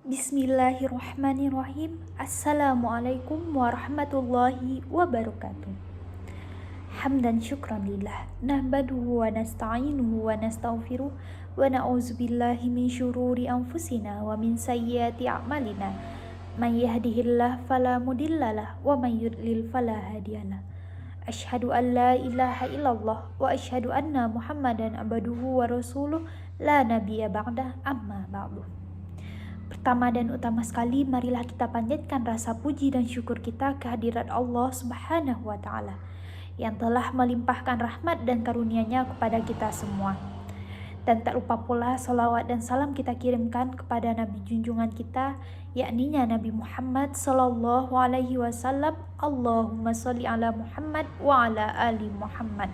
Bismillahirrahmanirrahim. Assalamualaikum warahmatullahi wabarakatuh. Hamdan syukran lillah. Nahmaduhu wa nasta'inuhu wa nastaghfiruh wa na'udzubillahi min syururi anfusina wa min sayyiati a'malina. Man yahdihillahu fala mudhillalah wa man yudlil fala hadiyalah. Asyhadu an la ilaha illallah wa asyhadu anna Muhammadan abduhu wa rasuluh la nabiyya ba'dah amma ba'du. Pertama dan utama sekali, marilah kita panjatkan rasa puji dan syukur kita kehadirat Allah Subhanahu wa Ta'ala yang telah melimpahkan rahmat dan karunia-Nya kepada kita semua. Dan tak lupa pula salawat dan salam kita kirimkan kepada Nabi junjungan kita, yakninya Nabi Muhammad sallallahu alaihi wasallam. Allahumma sholli ala Muhammad wa ala ali Muhammad,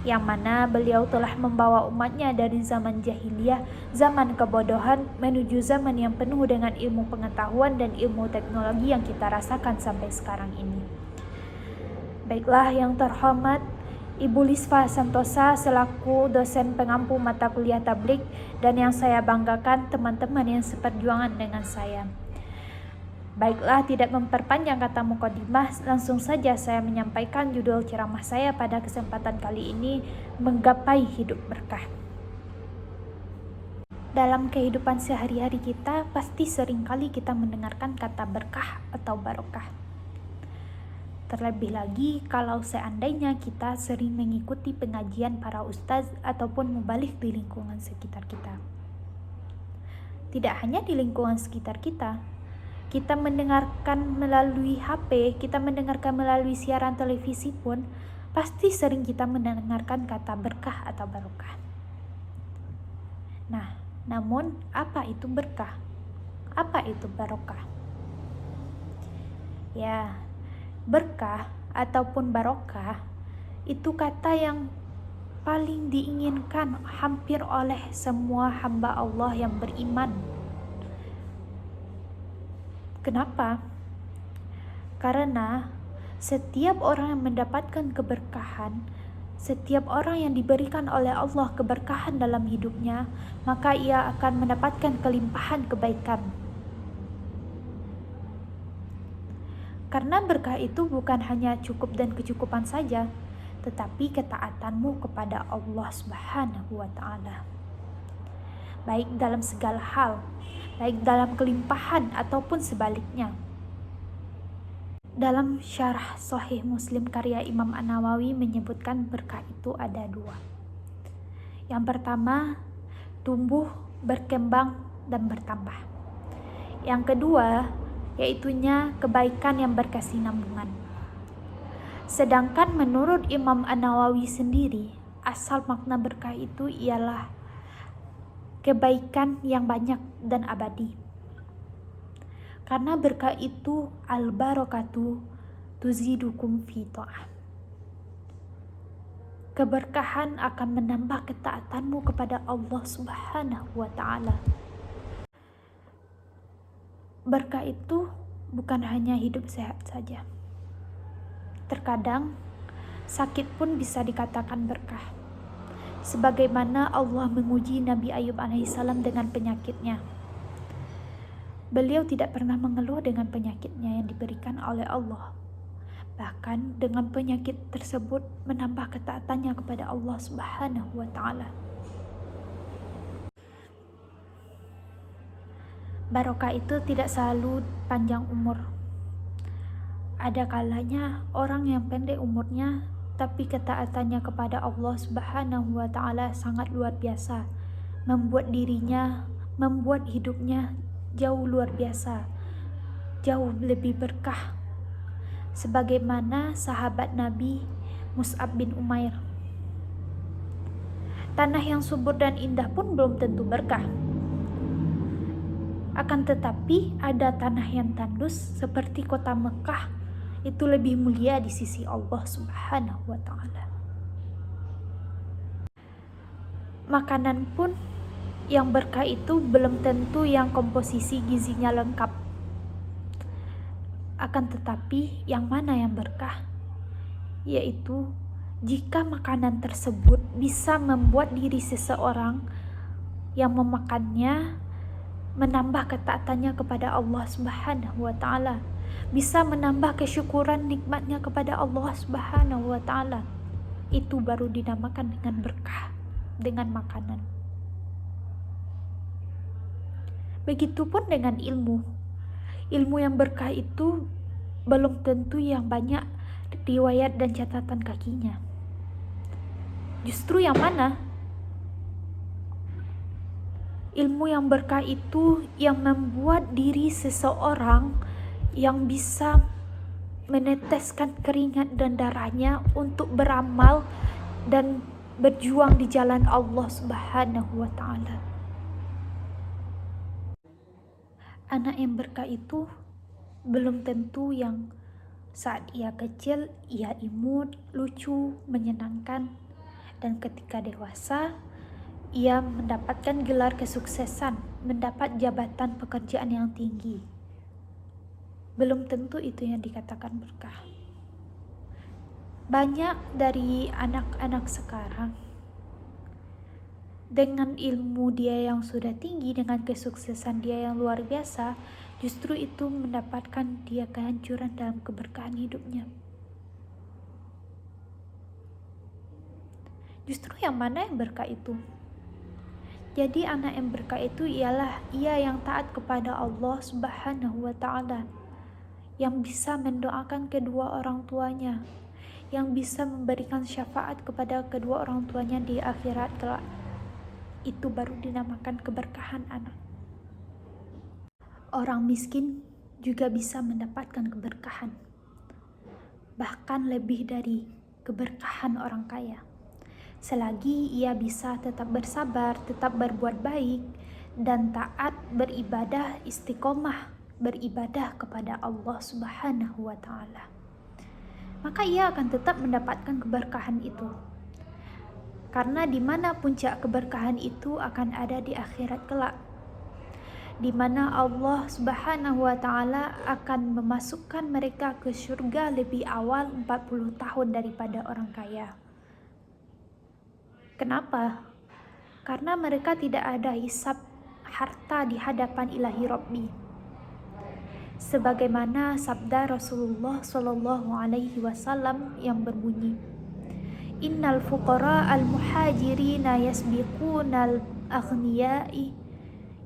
yang mana beliau telah membawa umatnya dari zaman jahiliyah, zaman kebodohan, menuju zaman yang penuh dengan ilmu pengetahuan dan ilmu teknologi yang kita rasakan sampai sekarang ini. Baiklah yang terhormat Ibu Lisva Santosa selaku dosen pengampu mata kuliah tablik, dan yang saya banggakan teman-teman yang seperjuangan dengan saya. Baiklah, tidak memperpanjang kata mukadimah, langsung saja saya menyampaikan judul ceramah saya pada kesempatan kali ini, menggapai hidup berkah. Dalam kehidupan sehari-hari kita, pasti seringkali kita mendengarkan kata berkah atau barokah. Terlebih lagi kalau seandainya kita sering mengikuti pengajian para ustaz ataupun mubalik di lingkungan sekitar kita. Tidak hanya di lingkungan sekitar kita mendengarkan melalui HP, kita mendengarkan melalui siaran televisi pun, pasti sering kita mendengarkan kata berkah atau barokah. Nah, namun apa itu berkah? Apa itu barokah? Ya, berkah ataupun barokah itu kata yang paling diinginkan hampir oleh semua hamba Allah yang beriman. Kenapa? Karena setiap orang yang mendapatkan keberkahan, setiap orang yang diberikan oleh Allah keberkahan dalam hidupnya, maka ia akan mendapatkan kelimpahan kebaikan. Karena berkah itu bukan hanya cukup dan kecukupan saja, tetapi ketaatanmu kepada Allah Subhanahu wa Ta'ala. Baik dalam segala hal, baik dalam kelimpahan ataupun sebaliknya. Dalam syarah Sahih Muslim karya Imam An-Nawawi menyebutkan berkah itu ada dua. Yang pertama, tumbuh, berkembang, dan bertambah. Yang kedua, yaitunya kebaikan yang berkesinambungan. Sedangkan menurut Imam An-Nawawi sendiri, asal makna berkah itu ialah kebaikan yang banyak dan abadi. Karena berkah itu al-barakatu tuzidukum fi ta'ah. Keberkahan akan menambah ketaatanmu kepada Allah Subhanahu wa Ta'ala. Berkah itu bukan hanya hidup sehat saja. Terkadang sakit pun bisa dikatakan berkah. Sebagaimana Allah menguji Nabi Ayub alaihissalam dengan penyakitnya. Beliau tidak pernah mengeluh dengan penyakitnya yang diberikan oleh Allah. Bahkan dengan penyakit tersebut menambah ketaatannya kepada Allah Subhanahu wa Ta'ala. Barokah itu tidak selalu panjang umur. Ada kalanya orang yang pendek umurnya, tapi ketaatannya kepada Allah Subhanahu wa Ta'ala sangat luar biasa, membuat hidupnya jauh luar biasa, jauh lebih berkah. Sebagaimana sahabat Nabi Mus'ab bin Umair. Tanah yang subur dan indah pun belum tentu berkah. Akan tetapi ada tanah yang tandus seperti kota Mekah, itu lebih mulia di sisi Allah Subhanahu wa Ta'ala. Makanan pun yang berkah itu belum tentu yang komposisi gizinya lengkap. Akan tetapi yang mana yang berkah? Yaitu jika makanan tersebut bisa membuat diri seseorang yang memakannya menambah ketaatannya kepada Allah Subhanahu wa taala, bisa menambah kesyukuran nikmatnya kepada Allah Subhanahu wa taala. Itu baru dinamakan dengan berkah dengan makanan. Begitupun dengan ilmu. Ilmu yang berkah itu belum tentu yang banyak riwayat dan catatan kakinya. Justru yang mana? Ilmu yang berkah itu yang membuat diri seseorang yang bisa meneteskan keringat dan darahnya untuk beramal dan berjuang di jalan Allah Subhanahu wa taala. Anak yang berkah itu belum tentu yang saat ia kecil ia imut, lucu, menyenangkan, dan ketika dewasa ia mendapatkan gelar kesuksesan, mendapat jabatan pekerjaan yang tinggi. Belum tentu itu yang dikatakan berkah. Banyak dari anak-anak sekarang dengan ilmu dia yang sudah tinggi, dengan kesuksesan dia yang luar biasa, justru itu mendapatkan dia kehancuran dalam keberkahan hidupnya. Justru yang mana yang berkah itu? Jadi anak yang berkah itu ialah ia yang taat kepada Allah Subhanahu wa taala, yang bisa mendoakan kedua orang tuanya, yang bisa memberikan syafaat kepada kedua orang tuanya di akhirat kelak. Itu baru dinamakan keberkahan anak. Orang miskin juga bisa mendapatkan keberkahan, bahkan lebih dari keberkahan orang kaya, selagi ia bisa tetap bersabar, tetap berbuat baik, dan taat beribadah, istiqomah beribadah kepada Allah Subhanahu wa taala. Maka ia akan tetap mendapatkan keberkahan itu. Karena di mana puncak keberkahan itu akan ada di akhirat kelak, di mana Allah Subhanahu wa taala akan memasukkan mereka ke surga lebih awal 40 tahun daripada orang kaya. Kenapa? Karena mereka tidak ada hisab harta di hadapan Ilahi Rabbi. Sebagaimana sabda Rasulullah Shallallahu Alaihi Wasallam yang berbunyi, Innal fuqara al muhajirina yasbiqunal aghniyai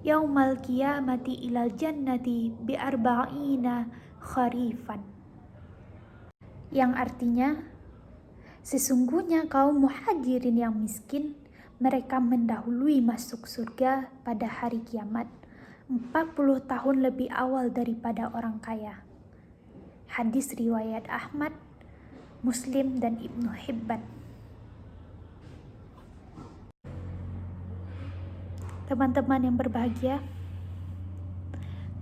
yaumal qiyamati ilal jannati bi arba'ina kharifan. Yang artinya, sesungguhnya kaum muhajirin yang miskin, mereka mendahului masuk surga pada hari kiamat 40 tahun lebih awal daripada orang kaya. Hadis riwayat Ahmad, Muslim, dan Ibnu Hibban. Teman-teman yang berbahagia,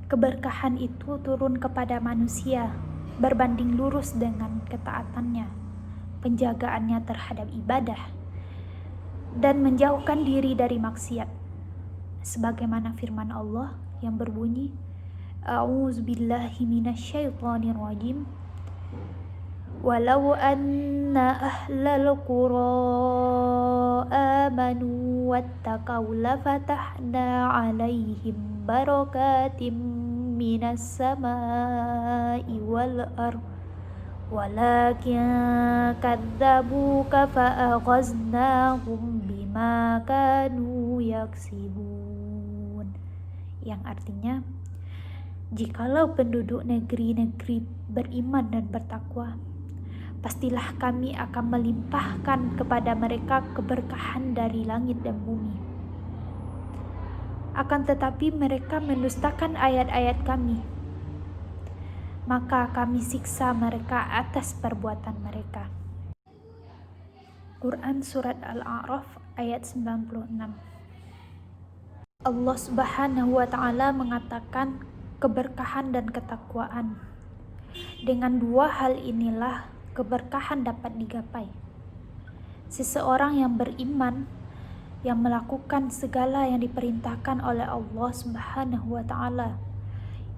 keberkahan itu turun kepada manusia berbanding lurus dengan ketaatannya, penjagaannya terhadap ibadah, dan menjauhkan diri dari maksiat. Sebagaimana firman Allah yang berbunyi, A'udzubillahi minasyaitonir rajim. Walau anna ahlal qura amanu wattaqaw lafatahna alaihim barakatim minas samai wal ardh walakin kadzabuka fa'aghaznahum bima kanu yaksibun. Yang artinya, jikalau penduduk negeri-negeri beriman dan bertakwa, pastilah kami akan melimpahkan kepada mereka keberkahan dari langit dan bumi. Akan tetapi mereka mendustakan ayat-ayat kami, maka kami siksa mereka atas perbuatan mereka. Quran Surat Al-A'raf ayat 96. Allah Subhanahu wa ta'ala mengatakan keberkahan dan ketakwaan. Dengan dua hal inilah keberkahan dapat digapai. Seseorang yang beriman, yang melakukan segala yang diperintahkan oleh Allah Subhanahu wa ta'ala,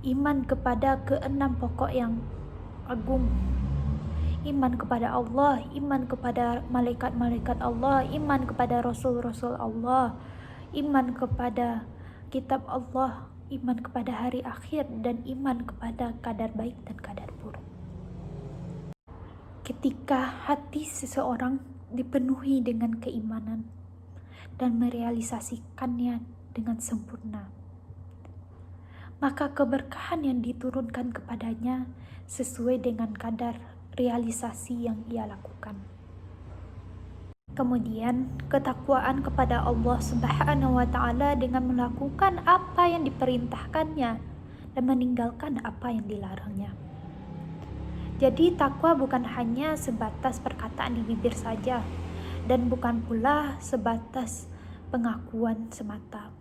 iman kepada keenam pokok yang agung, iman kepada Allah, iman kepada malaikat-malaikat Allah, iman kepada rasul-rasul Allah, iman kepada kitab Allah, iman kepada hari akhir, dan iman kepada kadar baik dan kadar buruk. Ketika hati seseorang dipenuhi dengan keimanan dan merealisasikannya dengan sempurna, maka keberkahan yang diturunkan kepadanya sesuai dengan kadar realisasi yang ia lakukan. Kemudian, ketakwaan kepada Allah Subhanahu wa Ta'ala dengan melakukan apa yang diperintahkannya dan meninggalkan apa yang dilarangnya. Jadi, takwa bukan hanya sebatas perkataan di bibir saja, dan bukan pula sebatas pengakuan semata.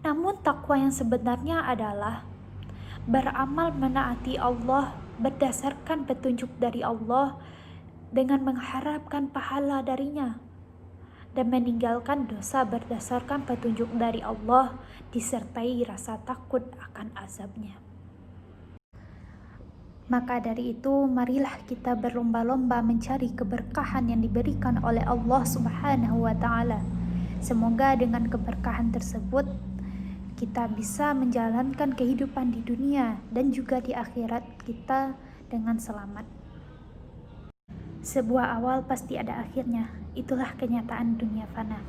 Namun, takwa yang sebenarnya adalah beramal menaati Allah berdasarkan petunjuk dari Allah dengan mengharapkan pahala darinya, dan meninggalkan dosa berdasarkan petunjuk dari Allah disertai rasa takut akan azabnya. Maka dari itu, marilah kita berlomba-lomba mencari keberkahan yang diberikan oleh Allah Subhanahu wa Ta'ala. Semoga dengan keberkahan tersebut kita bisa menjalankan kehidupan di dunia dan juga di akhirat kita dengan selamat. Sebuah awal pasti ada akhirnya, itulah kenyataan dunia fana.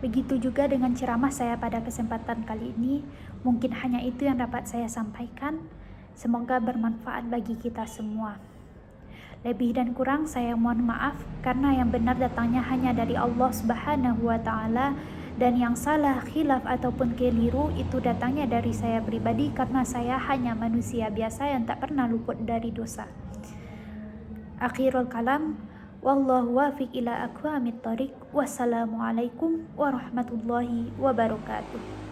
Begitu juga dengan ceramah saya pada kesempatan kali ini, mungkin hanya itu yang dapat saya sampaikan. Semoga bermanfaat bagi kita semua. Lebih dan kurang saya mohon maaf, karena yang benar datangnya hanya dari Allah Subhanahu wa Ta'ala, dan yang salah, khilaf ataupun keliru itu datangnya dari saya pribadi, karena saya hanya manusia biasa yang tak pernah luput dari dosa. Akhirul kalam, wallahu wafiq ila aqwamit thoriq. Wassalamualaikum warahmatullahi wabarakatuh.